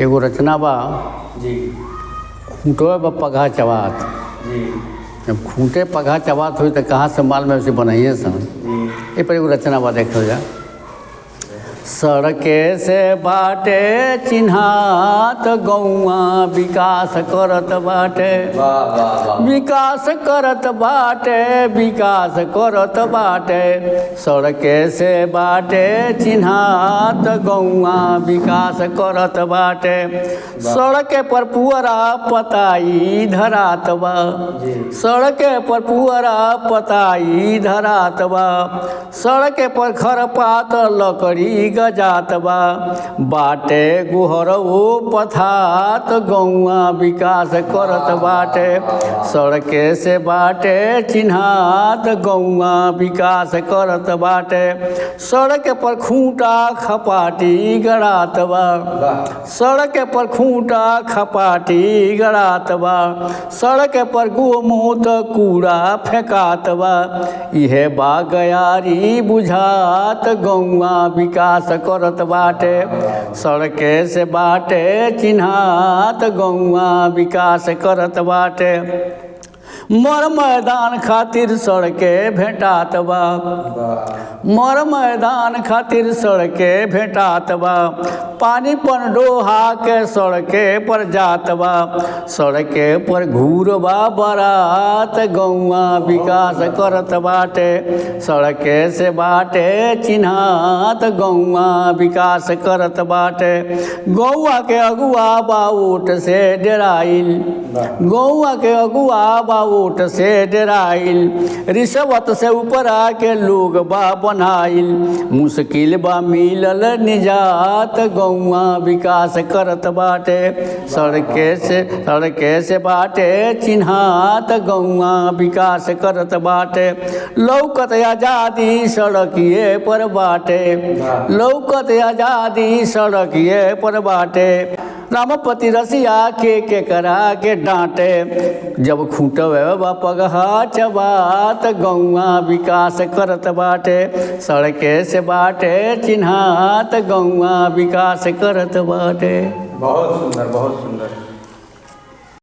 एगो रचना बा जी खूंटवे बा पगहा चबात। जी जब खूंटे पगहा चबात हुई तो कहाँ से माल में उसे बनाइए सन। जी ये पर एगो रचना बा देखल जा। सड़के से बाटे चिन्हात गौआ विकास करत बाटे। वाह वाह वाह। विकास करत बाटे विकास करत बाटे। सड़के से बाटे चिन्हात गौआ विकास करत बाटे। सड़के पर पुअरा पताई धरात बा। सड़के पर पुअरा पताई धरात बा। सड़के पर खरपात लकड़ी गजात बा। बाटे गुहरऊ पथात गौआ विकास करत बाटे। सड़के से बाटे चिन्हात गौआ विकास करत बाटे। सड़क पर खूंटा खपाटी गड़ात बा। सड़क पर खूंटा खपाटी गड़ात बा। सड़क पर गोमूत कूड़ा फेंकात बा। इहे बा गयारी बुझात गौआ विकास करत बाटे। सड़के से बाटे चिन्हात गौआ विकास करत बाटे। मर मैदान खातिर सड़के भेटात बा। मर मैदान खातिर सड़के भेटात बा। पानी पर डोहा के सड़के पर जात बा। सड़के पर घूरबा बरात गौआ विकास करत बाटे। सड़के से बाटे चिन्हात गौआ विकास करत बाटे। गौआ के अगुआ बा ऊँट से डेराइल। गौआ के अगुआ बा ऊँट से डेराइल। रिश्वत से ऊपर आके लोग बा बनाइल। मुश्किल बा मिलल निजात गौआ विकास करत बाटे। सड़के से बाटे चिन्हात गौआ विकास करत बाटे। लौकत आजादी सड़किए पर बाटे। लौकत आजादी सड़किए पर बाटे। रामपति रसिया के करा के डांटे। जब खूंटवे बा पगहा चबात गौआ विकास करत बाटे। सड़के से बाटे चिन्हात गौआ विकास करत बाटे। बहुत सुंदर बहुत सुंदर।